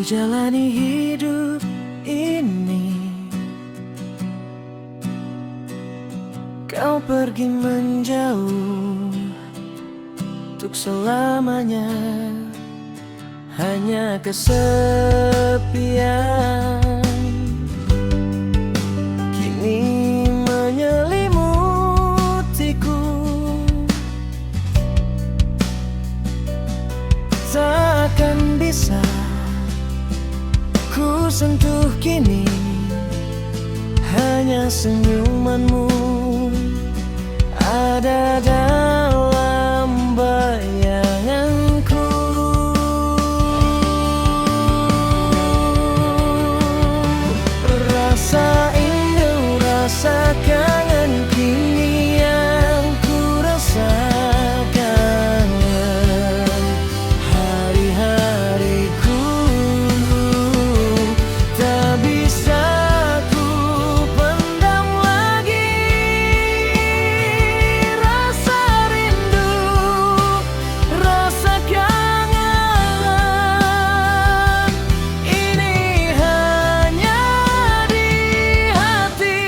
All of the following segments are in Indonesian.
jalani hidup ini, kau pergi menjauh untuk selamanya. Hanya kesepian kini menyelimutiku. Takkan bisa ku sentuh kini, hanya senyumanmu ada dalam bayanganku. Rasa rindu, rasa kangen kini yang ku rasakan. Hari-hariku tak bisa ku pendam lagi. Rasa rindu, rasa kangen ini hanya di hati.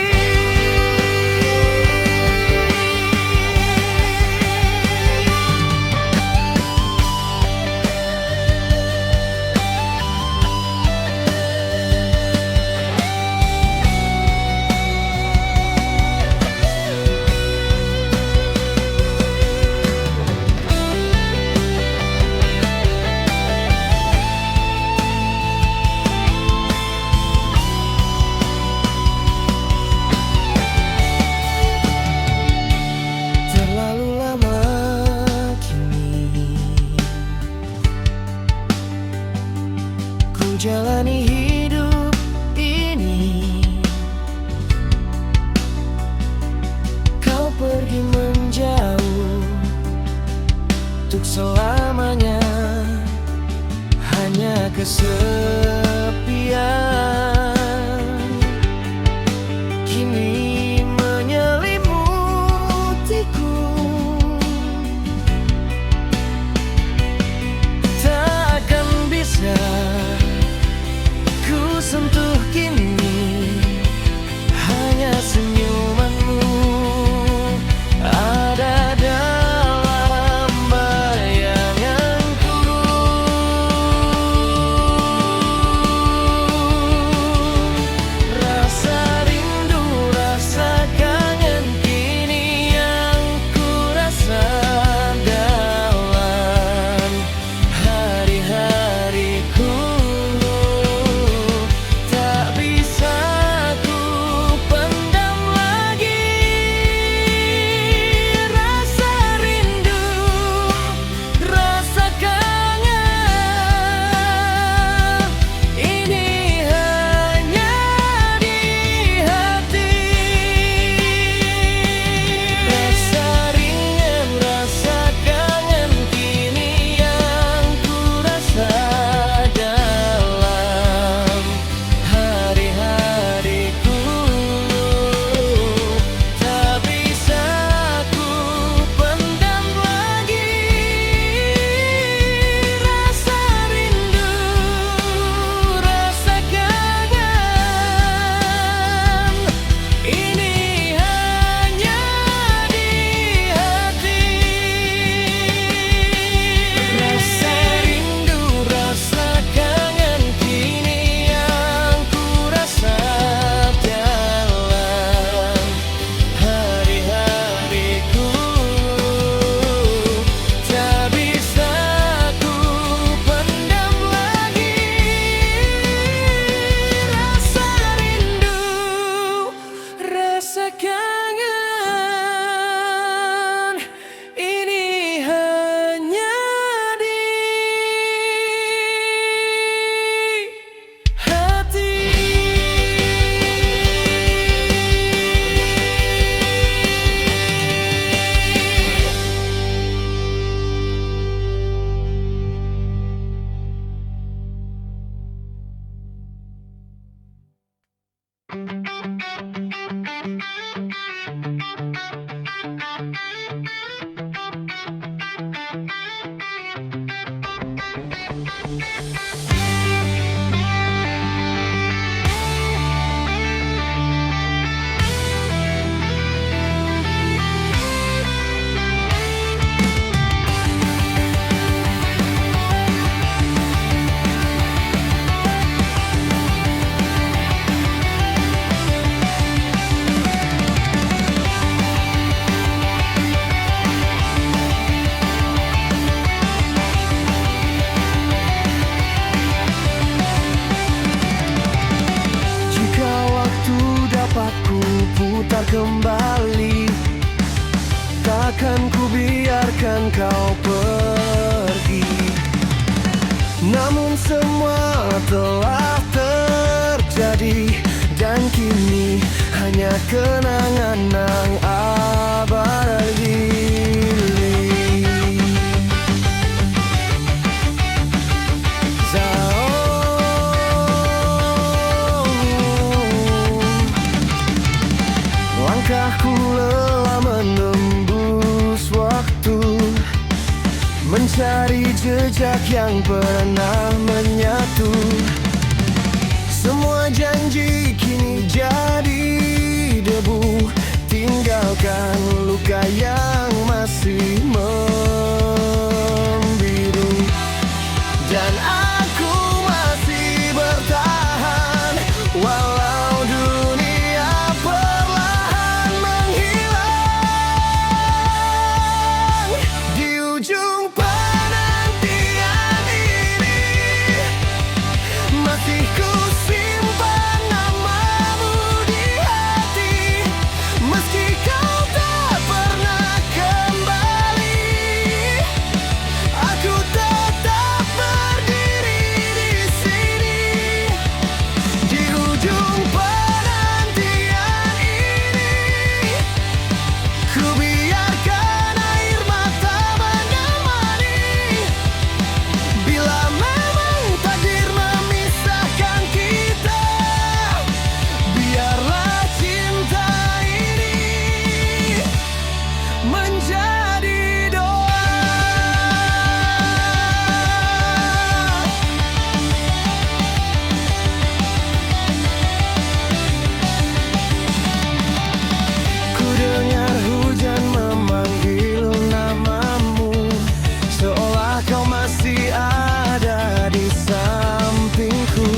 Terlalu lama kini ku jalani hidup ini, kau pergi menjauh untuk selamanya. Hanya kesepian kini menyelimutiku. Takkan bisa ku sentuh kini, hanya senyumanmu ada dalam bayanganku. takkan ku biarkan kau pergi. Namun semua telah terjadi, dan kini hanya kenangan yang abadi. Langkahku lelah menembus waktu, mencari jejak yang pernah menyatu. Semua janji kini jadi debu, tinggalkan luka yang masih membiru. Dan aku masih bertahan, walau dunia perlahan menghilang. Di ujung penantian ini masih ku simpan namamu di hati. Meski kau tak pernah kembali, aku tetap berdiri di sini. Di ujung penantian ini, ku biarkan air mata menemani. Bila memang takdir memisahkan kita, biarlah cinta ini menjadi doa. Ku dengar hujan memanggil namamu, seolah kau masih ada di sampingku.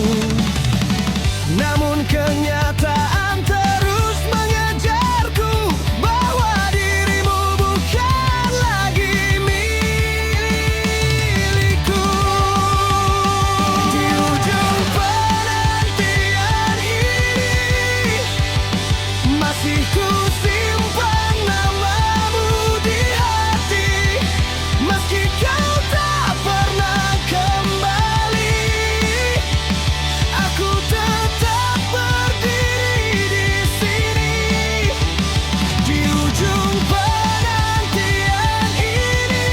Namun kenyataan terus mengejarku, bahwa dirimu bukan lagi milikku. Di ujung penantian ini, masih ku simpan namamu di hati. Meski kau tak pernah kembali, aku tetap berdiri di sini. Di ujung penantian ini,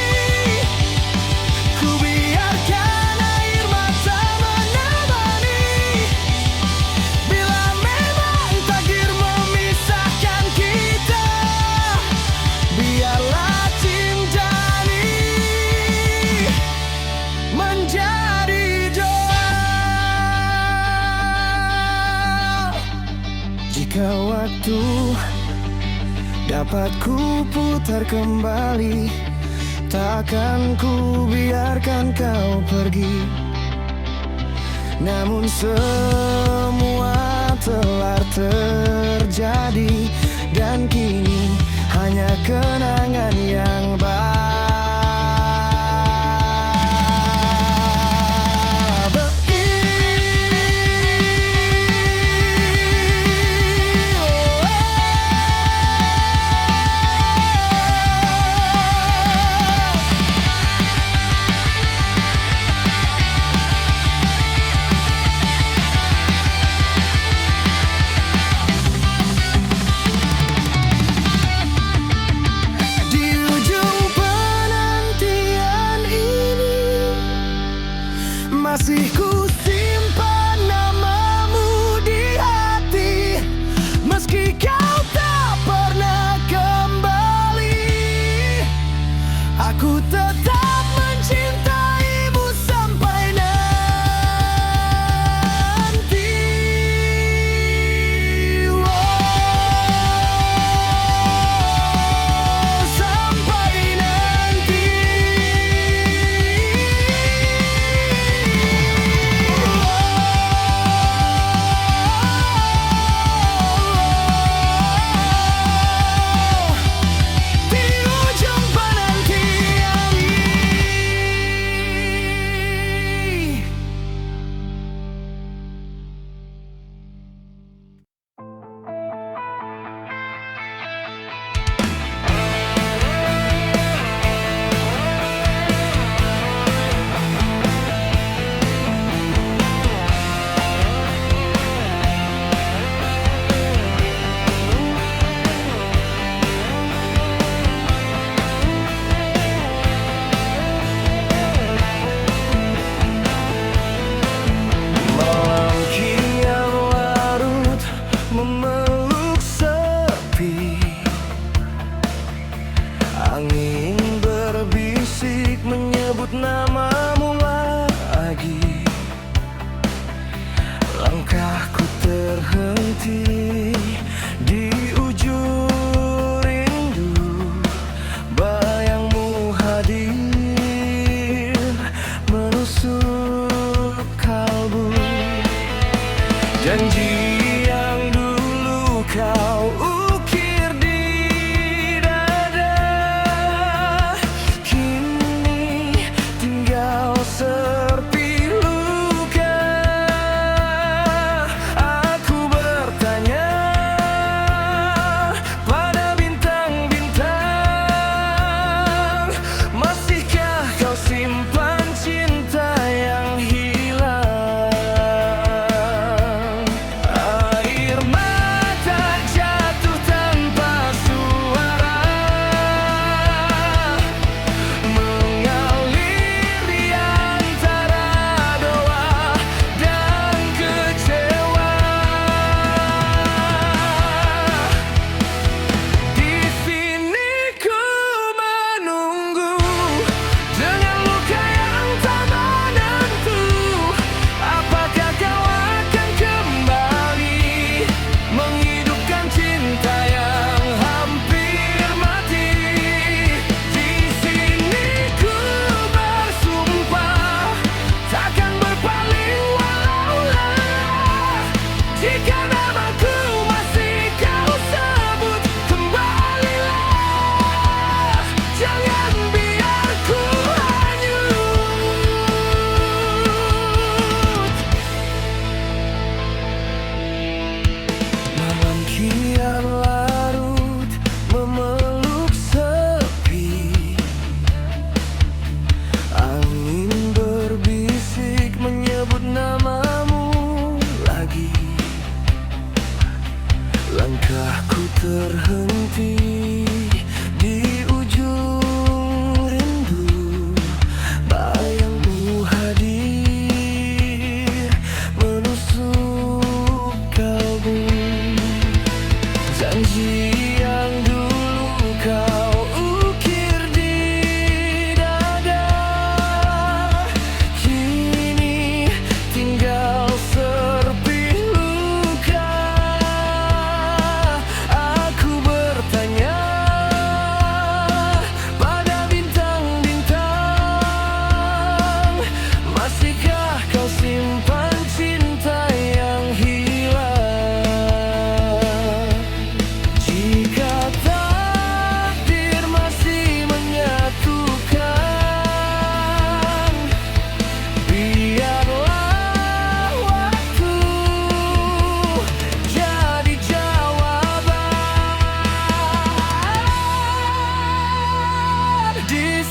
ku biarkan air mata menemani. Bila memang takdir memisahkan kita, biarlah cinta ini menjadi doa. Jika waktu dapat ku putar kembali, takkan ku biarkan kau pergi. Namun semua telah terjadi, dan kini hanya kenangan yang di ujung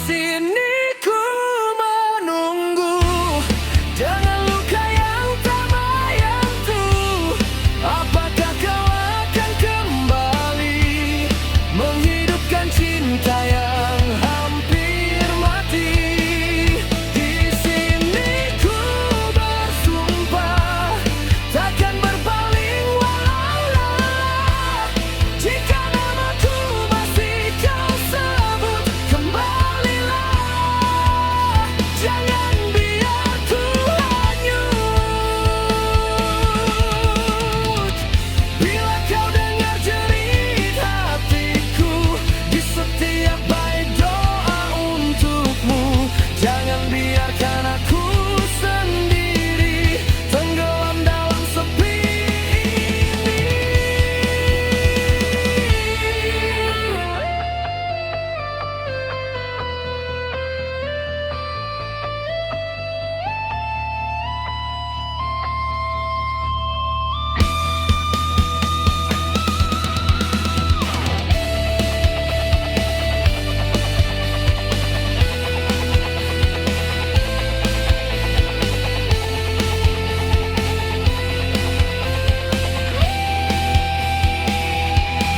sini ku menunggu dengan luka yang tak menyentuh. Apakah kau akan kembali menghidupkan cinta yang hampir mati? Di sini ku bersumpah takkan berpaling walau lelah. Jika namaku masih kau sebut, kembalilah. Jangan biar ku hanyut. Bila kau dengar jerit hatiku di setiap bait doa untukmu, jangan biarkan aku sendiri tenggelam dalam sepi ini.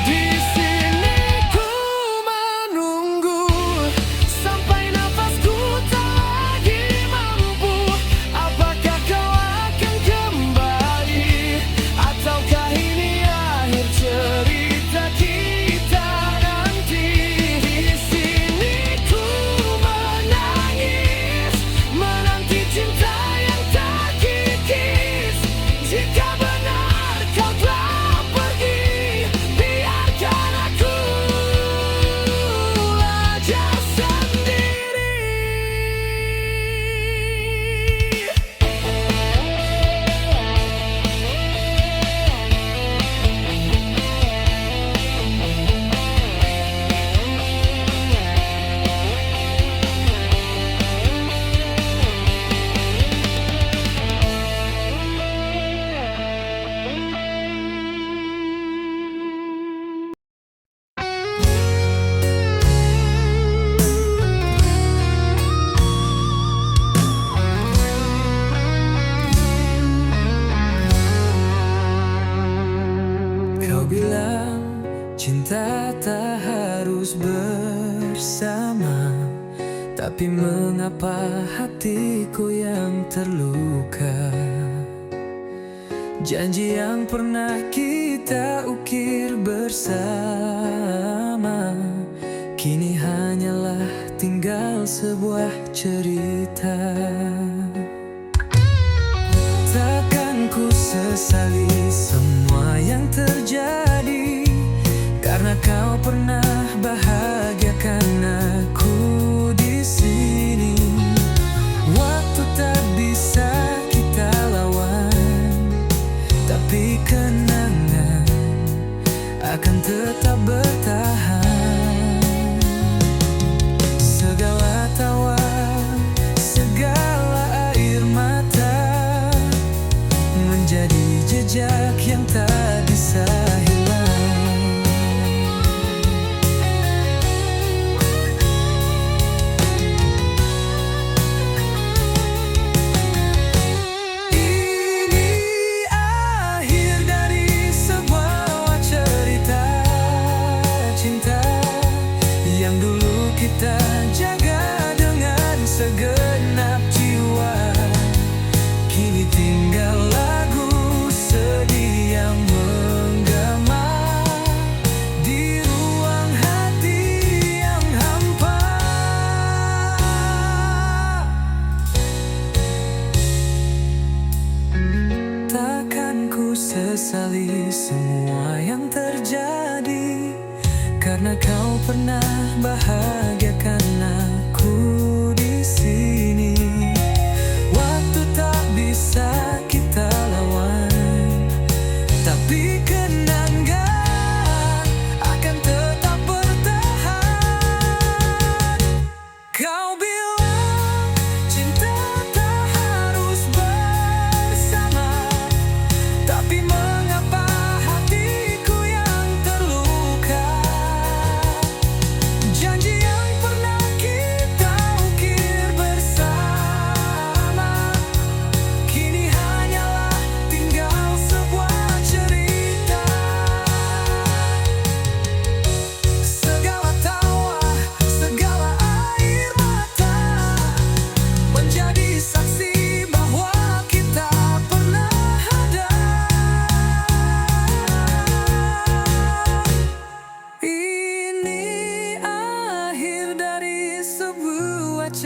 Di sini ku menunggu sampai nafasku tak lagi mampu. Apakah kau akan kembali, ataukah ini akhir cerita kita nanti? Di sini ku menangis menanti cinta yang tak kikis. Jika benar kau telah pergi, biarkan aku aja sendiri. Kau bilang cinta tak harus bersama, tapi mengapa hatiku yang terluka? Janji yang pernah kita ukir bersama kini hanyalah tinggal sebuah cerita. Takkan ku sesali semua yang terjadi, karena kau pernah bahagiakan aku di sini. Waktu tak bisa kita lawan, tapi kenangan akan tetap bertahan. Segala tawa, segala air mata menjadi jejak yang tak bisa hilang.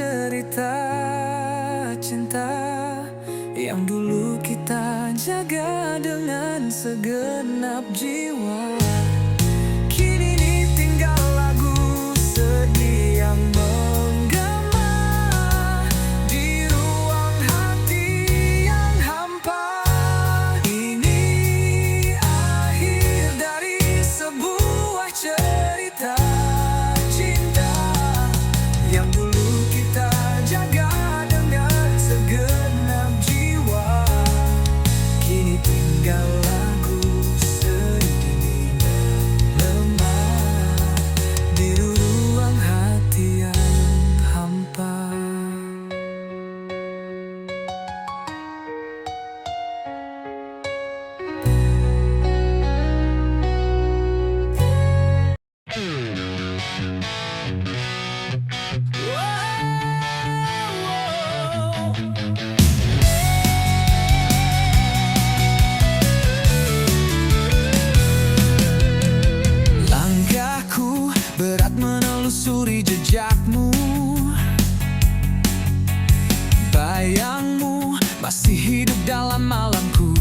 cerita cinta yang dulu kita jaga dengan segenap jiwa. Kini ini tinggal lagu sedih yang menggema di ruang hati yang hampa. Ini akhir dari sebuah cerita cinta yang dulu kita jaga dengan segenap jiwa. Kini tinggal lagu sedih lemah di ruang hati yang hampa. Langkahku berat menelusuri jejakmu, bayangmu masih hidup dalam malamku.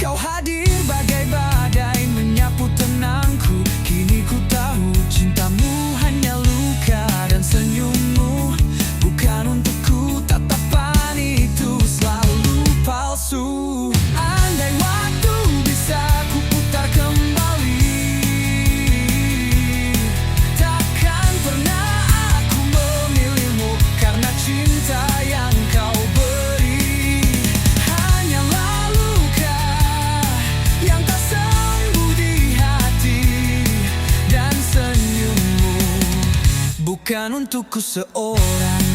Kau hadir bagai badai menyapu tenangku. Kini ku tahu cintamu hanya luka dan senyummu bukan untukku. Tatapan itu selalu palsu. Andai waktu bisa ku putar kembali, takkan pernah aku memilihmu karena cinta yang kau beri. Hanyalah luka yang tak sembuh di hati dan senyummu bukan untukku seorang.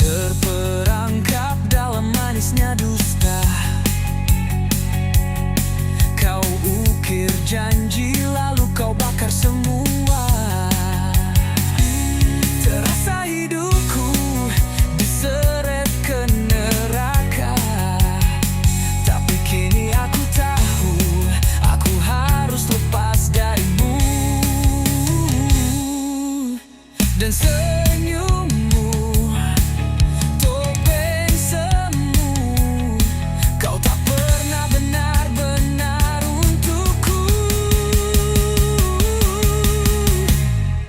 Terperangkap dalam manisnya dusta, kau ukir janji lalu kau bakar semua. Terasa hidupku diseret ke neraka, tapi kini aku tahu aku harus lepas darimu. Dan senyummu topeng semu, kau tak pernah benar-benar untukku.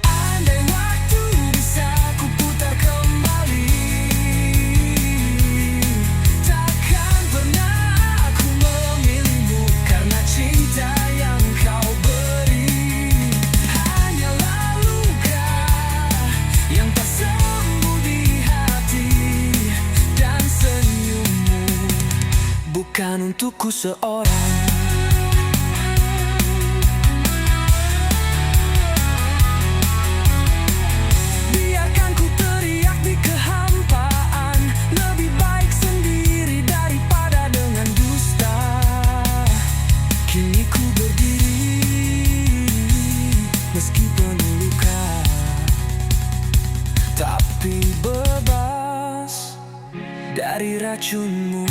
Andai waktu bisa ku putar kembali, takkan pernah aku memilihmu karena cinta yang kau beri. Hanyalah luka yang tak sembuh di hati dan senyummu bukan untukku seorang. Biarkan ku teriak di kehampaan, lebih baik sendiri daripada dengan dusta. Kini ku berdiri meski penuh luka, tapi bebas dari racunmu.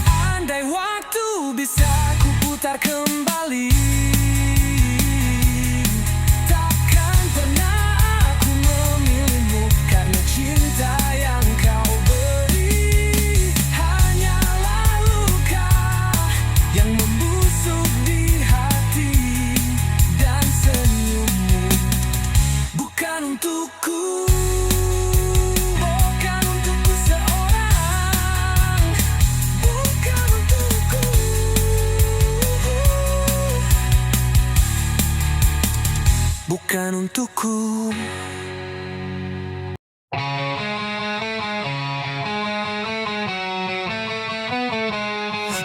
Andai waktu bisa ku putar kembali, takkan pernah aku memilihmu karena cinta yang kau beri. Hanyalah luka yang membusuk di hati dan senyummu bukan untukku. Bukan untukku seorang, bukan untukku, bukan untukku.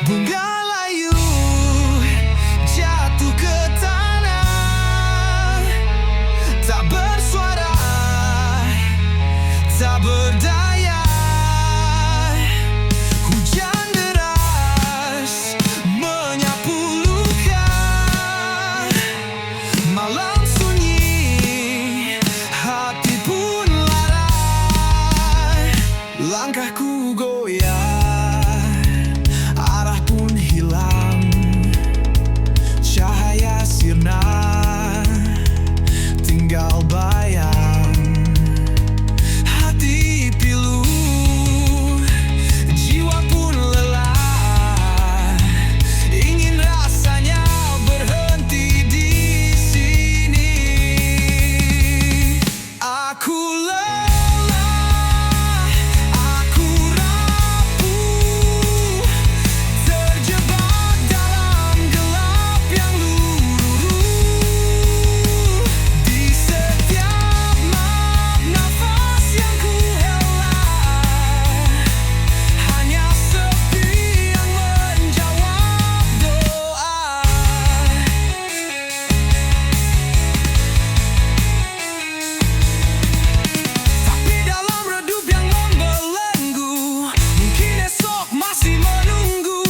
Bunga layu jatuh ke tanah, tak bersuara, tak berdaya. Hujan deras menyapu luka, malam sunyi, hati pun lara. Langkahku goyah, arah pun hilang, cahaya sirna, tinggal bayang. Hati pilu, jiwa pun lelah, ingin rasanya berhenti di sini. Aku lelah, aku rapuh, terjebak dalam gelap yang luruh. Di setiap nafas yang ku hela, hanya sepi yang menjawab doa. Tapi dalam redup yang membelenggu, mungkin esok masih menunggu.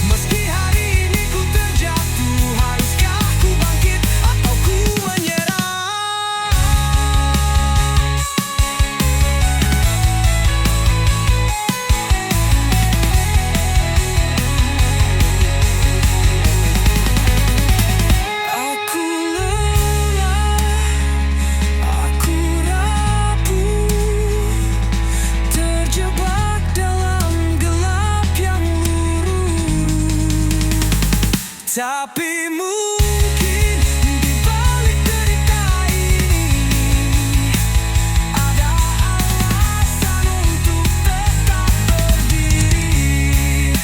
Meski hari ini ku terjatuh, haruskah ku bangkit atau ku menyerah? Aku lelah, aku rapuh, terjebak dalam gelap yang luruh. Tapi mungkin di balik derita ini ada alasan untuk tetap berdiri.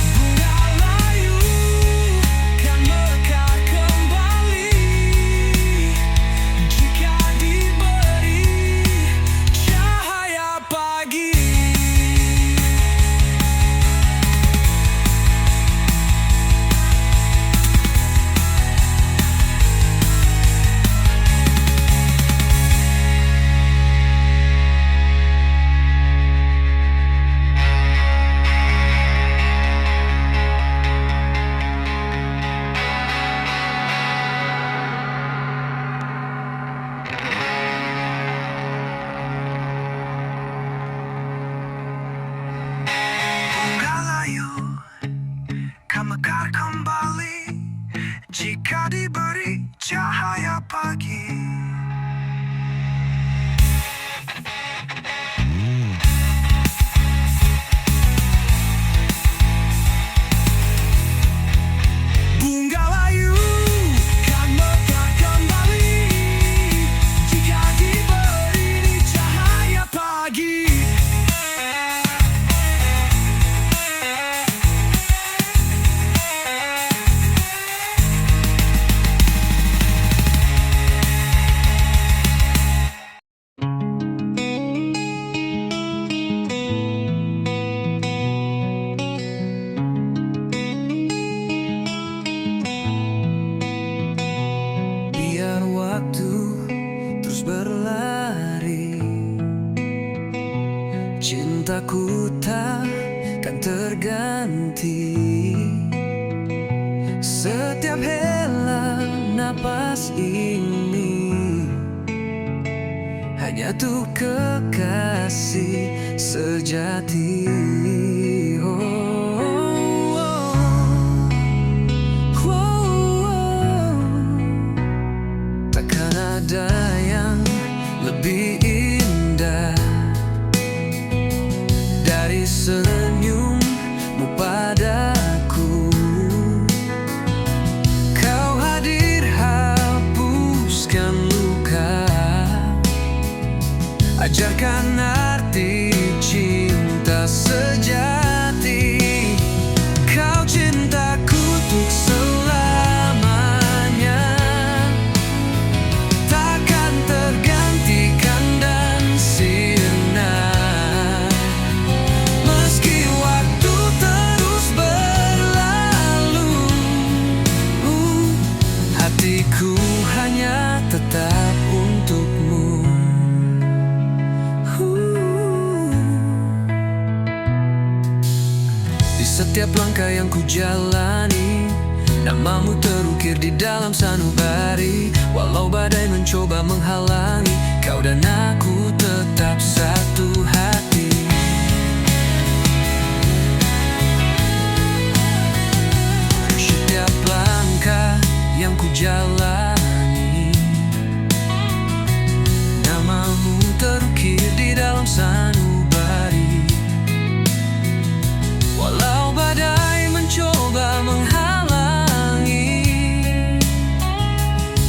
Bunga layu kan mekar kembali jika diberi cahaya pagi. Bunga layu kan mekar kembali jika diberi cahaya pagi. Bunga layu kan mekar kembali jika diberi cahaya pagi. Biar waktu terus berlari, cintaku takkan terganti. Setiap hela napas ini hanya untuk kekasih sejati. Oh, oh, oh, oh. Takkan ada yang lebih indah dari senyummu padaku. Kau hadir hapuskan luka, ajarkan arti cinta sejati. setiap langkah yang ku jalani. Namamu terukir di dalam sanubari. Walau badai mencoba menghalangi, kau dan aku tetap satu hati. Setiap langkah yang ku jalani, namamu terukir di dalam sanubari. Walau badai mencoba menghalangi,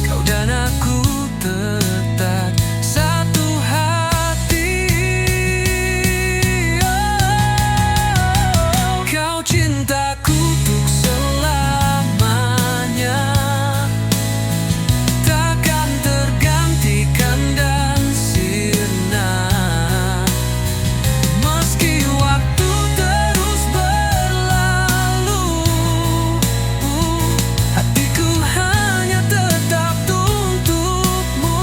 kau dan aku tetap satu hati. Oh, kau cintaku untuk selamanya, takkan tergantikan dan sirna. Meski waktu terus berlalu, hatiku hanya tetap untukmu.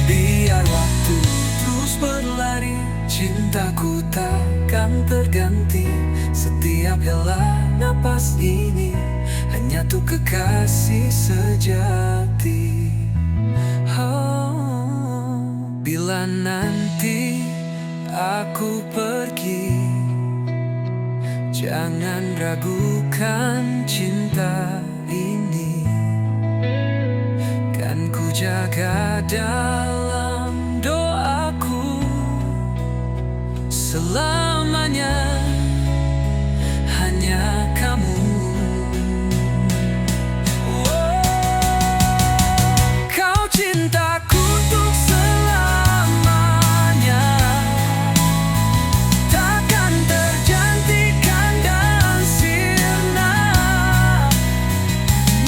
Biar waktu terus berlari, cintaku takkan terganti. Setiap hela napas ini hanya untuk kekasih sejati. Oh, bila nanti aku pergi, jangan ragukan cinta ini. Kan ku jaga dalam doaku selamanya, hanya kamu. Kau cintaku untuk selamanya, takkan tergantikan dan sirna.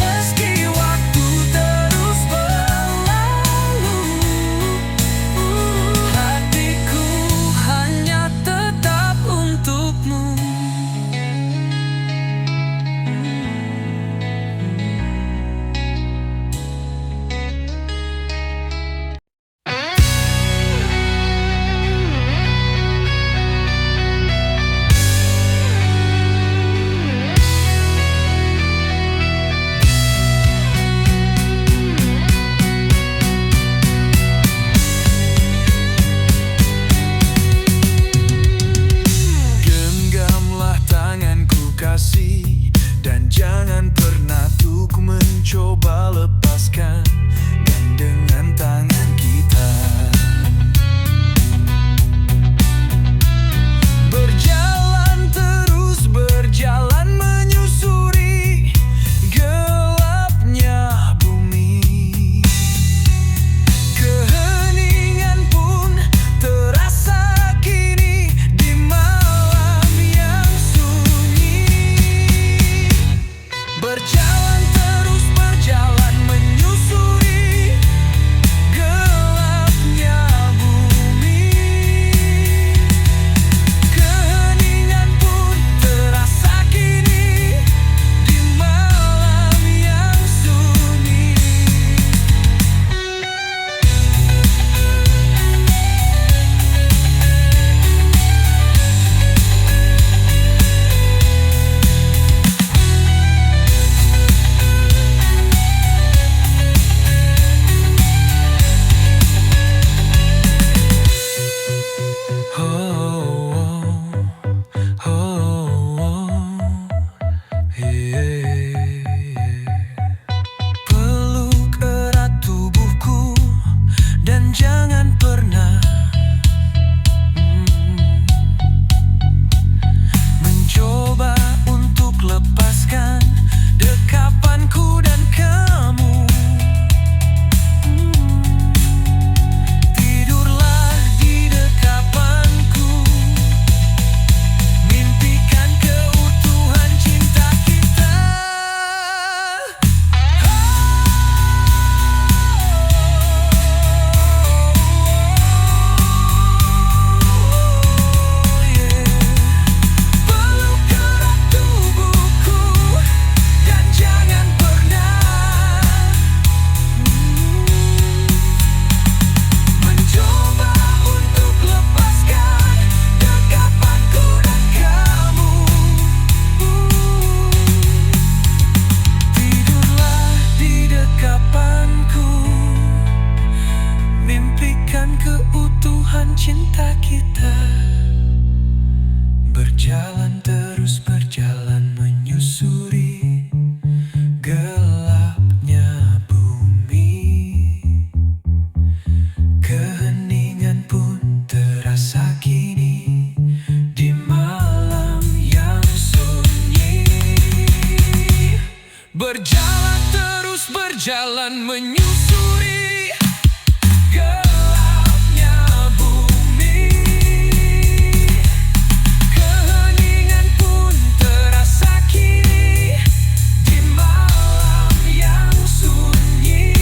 Meski waktu terus berlalu, hatiku hanya tetap untuk Berjalan terus berjalan menyusuri gelapnya bumi. Keheningan pun terasa kini di malam yang sunyi.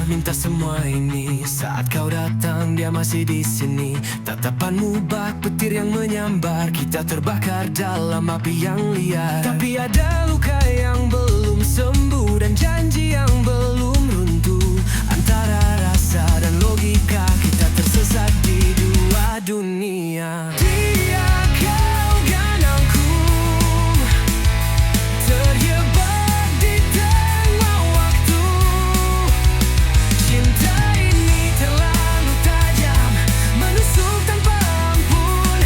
Minta semua ini saat kau datang dia masih di sini. Tatapanmu bak petir yang menyambar, kita terbakar dalam api yang liar. Tapi ada luka yang belum sembuh dan janji yang belum runtuh. Antara rasa dan logika kita tersesat di dua dunia. Dia kau ganangku terjebak di tengah waktu. Cinta ini terlalu tajam, menusuk tanpa ampun.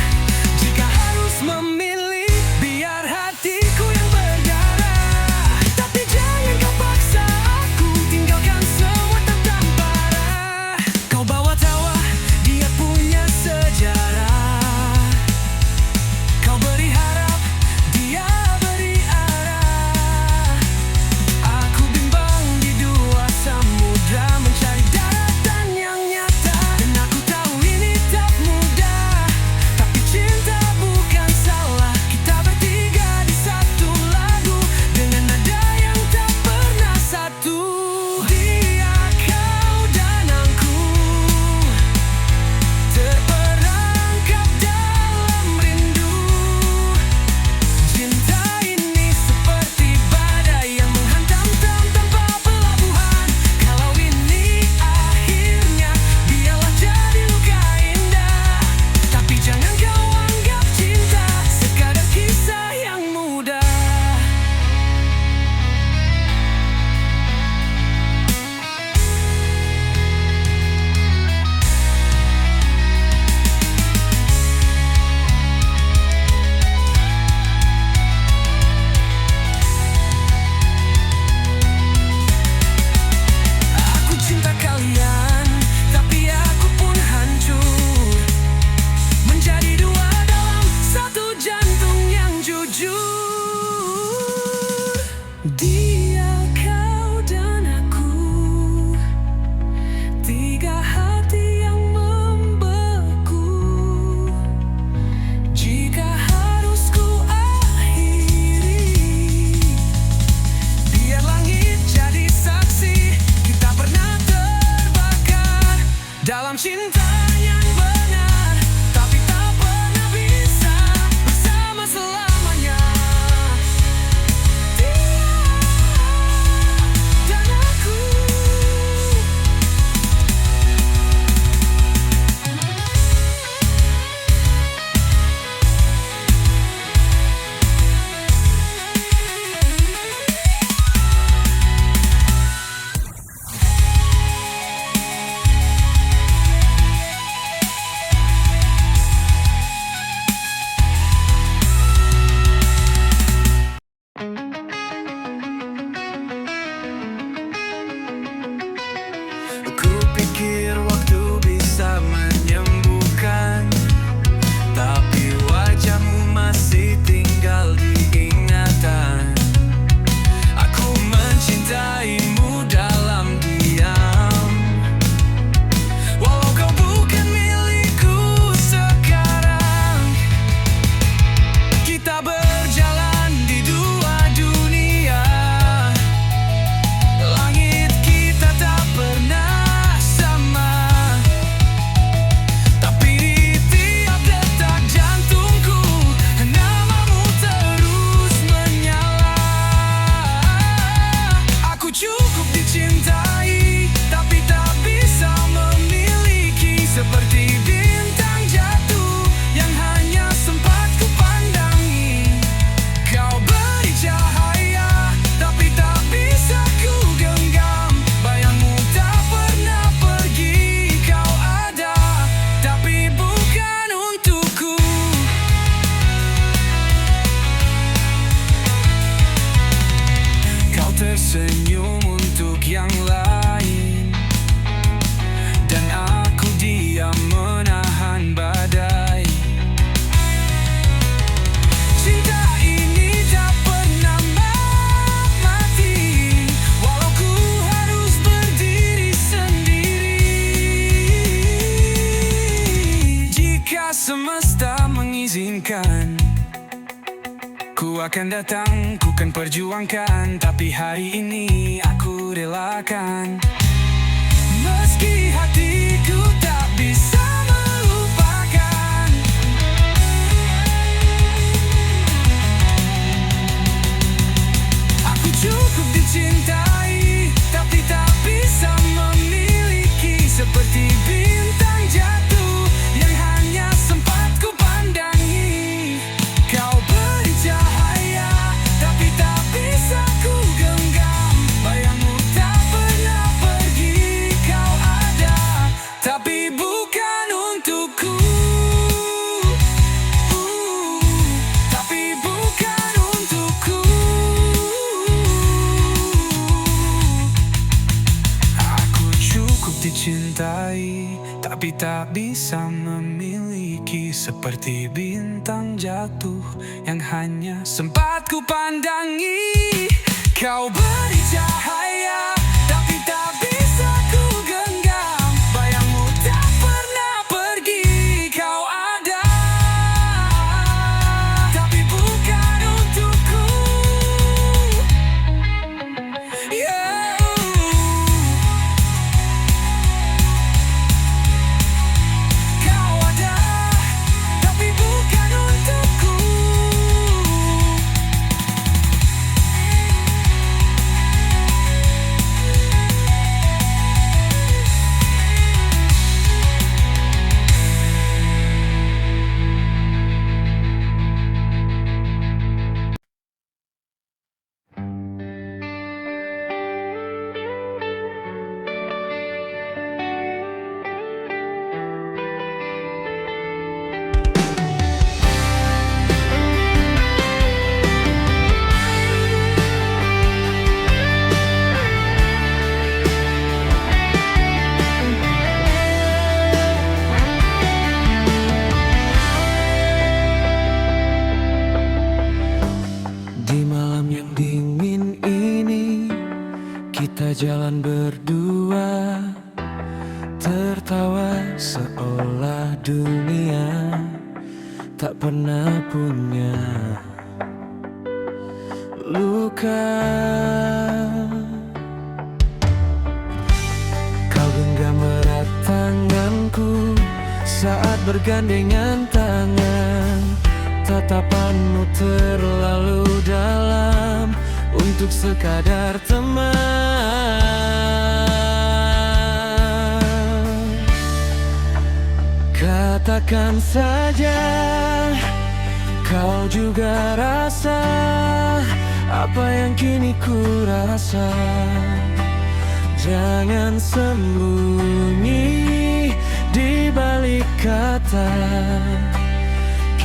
Jika harus memilih, biar hatiku yang berdarah. Tapi jangan kau paksa aku tinggalkan semua tetap parah. Kau bawa tawa, dia senyum untuk yang lain. Dan aku diam menahan badai. Cinta ini tak pernah mati, walau ku harus berdiri sendiri. Jika semesta mengizinkan, ku akan datang, ku kan perjuangkan. Tapi hari ini aku relakan. Meski hatiku tak bisa melupakan. Aku cukup dicintai, tapi tak bisa memiliki. Seperti bintang jatuh yang hanya sempat ku pandangi. Kau beri cahaya, tapi tak bisa ku genggam. Bayangmu tak pernah pergi. Kau ada, tapi bukan untukku. Tapi bukan untukku. Aku cukup dicintai, tapi tak bisa memiliki. Seperti bintang jatuh yang hanya sempat ku pandangi. Kau beri cahaya, tapi tak bisa ku genggam. Bayangmu tak pernah pergi. Kau ada, tapi bukan untukku. Yeah. Kau ada, tapi bukan untukku. Di malam yang dingin ini, kita jalan berdua, tertawa seolah dunia tak pernah punya luka. Kau genggam erat tanganku saat bergandengan tangan. Tatapanmu terlalu dalam untuk sekadar teman. Katakan saja kau juga rasa apa yang kini ku rasa. Jangan sembunyi di balik kata.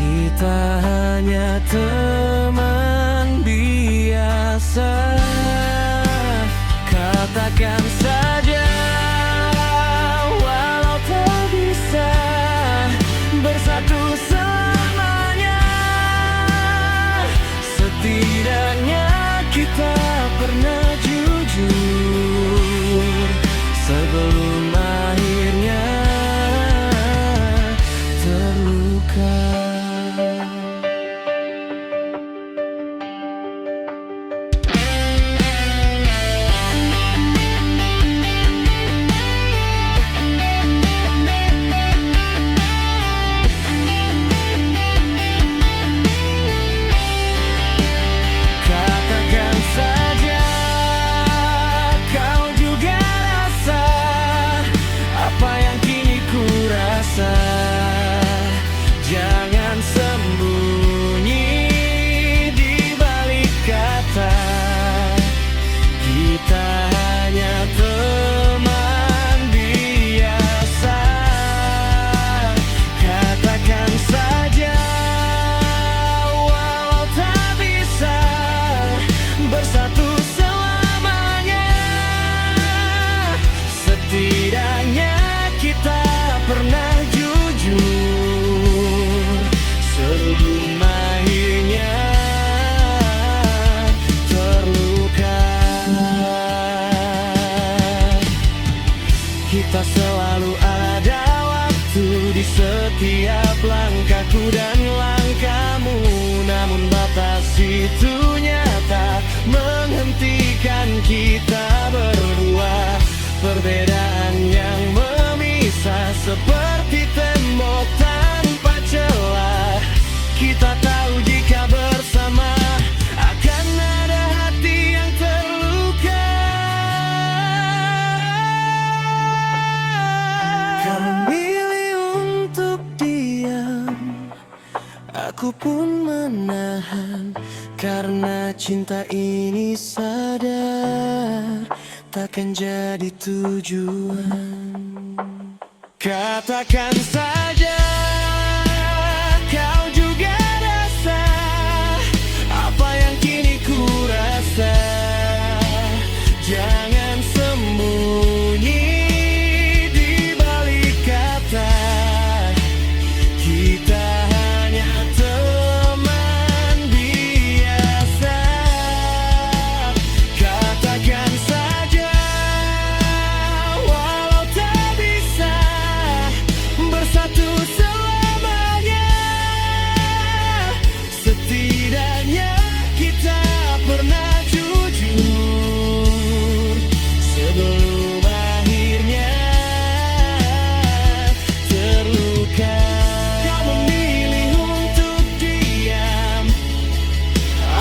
Kita hanya teman biasa. Katakan saja walau tak bisa bersatu selamanya. Setidaknya kita pernah jujur sebelum akhirnya terluka. setiap langkahku dan langkahmu. Namun batas itu nyata menghentikan kita berdua. Perbedaan yang memisah seperti tembok tanpa celah. Kita tahu jika bersama akan ada hati yang terluka. Kau milih untuk diam, aku pun menahan. Karena cinta ini sadar takkan jadi tujuan. Katakan saja kau juga rasa apa yang kini ku rasa. Jangan sembunyi di balik kata. Kita hanya teman biasa. Katakan saja walau tak bisa bersatu selamanya. Setidaknya kita pernah jujur sebelum akhirnya terluka. Kau memilih untuk diam,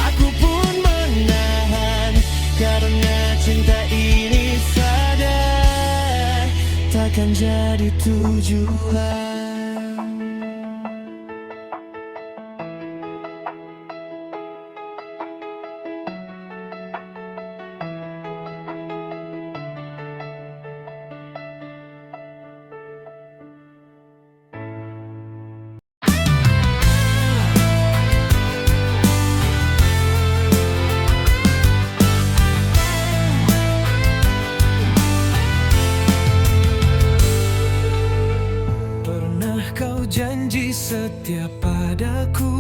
aku pun menahan. Karena cinta ini sadar takkan jadi tujuan. Pernah kau janji setia padaku,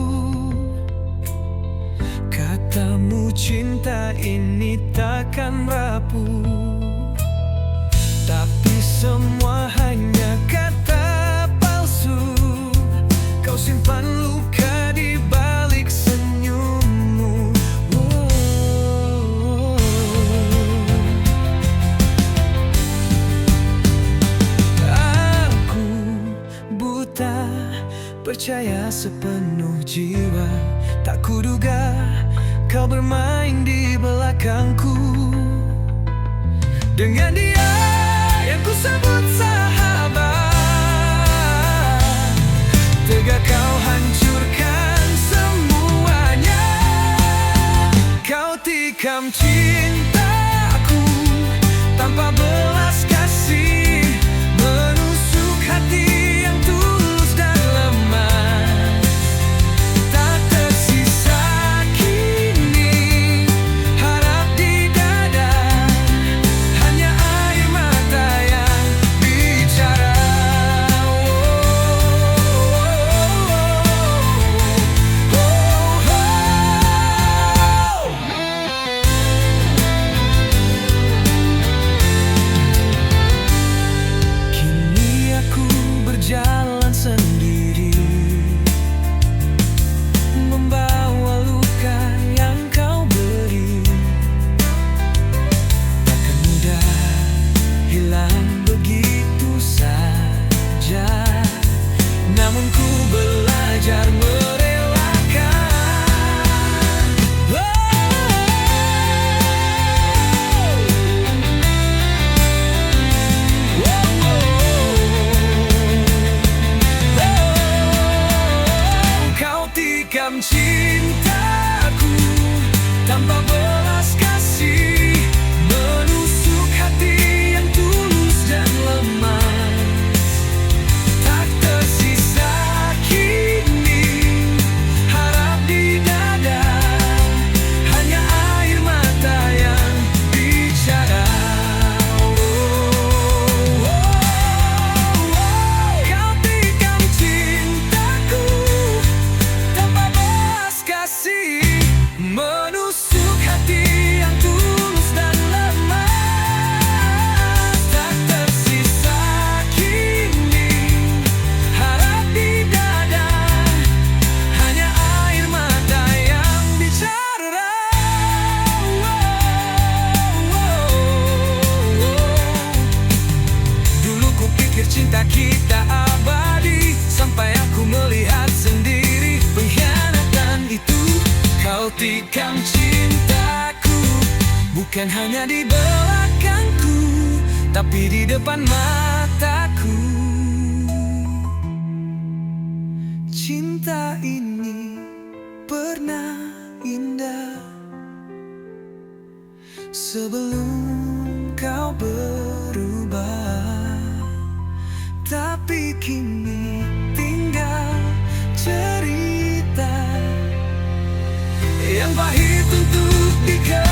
katamu cinta ini takkan rapuh. Tapi semua hanya kata palsu. Kau simpan luka di balik senyummu. Aku buta, percaya sepenuh jiwa. Tak kuduga kau bermain di belakangku dengan dia yang ku sebut sahabat. Tega kau hancurkan semuanya. Kau tikam cintaku tanpa belas kasih, menusuk hati yang tulus dan lemah. Tak tersisa kini harap di dada, hanya air mata yang bicara. buktikan cintaku, bukan hanya di belakangku, tapi di depan mataku. Cinta ini pernah indah sebelum kau berubah, tapi kini tinggal cerita yang pahit untuk dikatakan.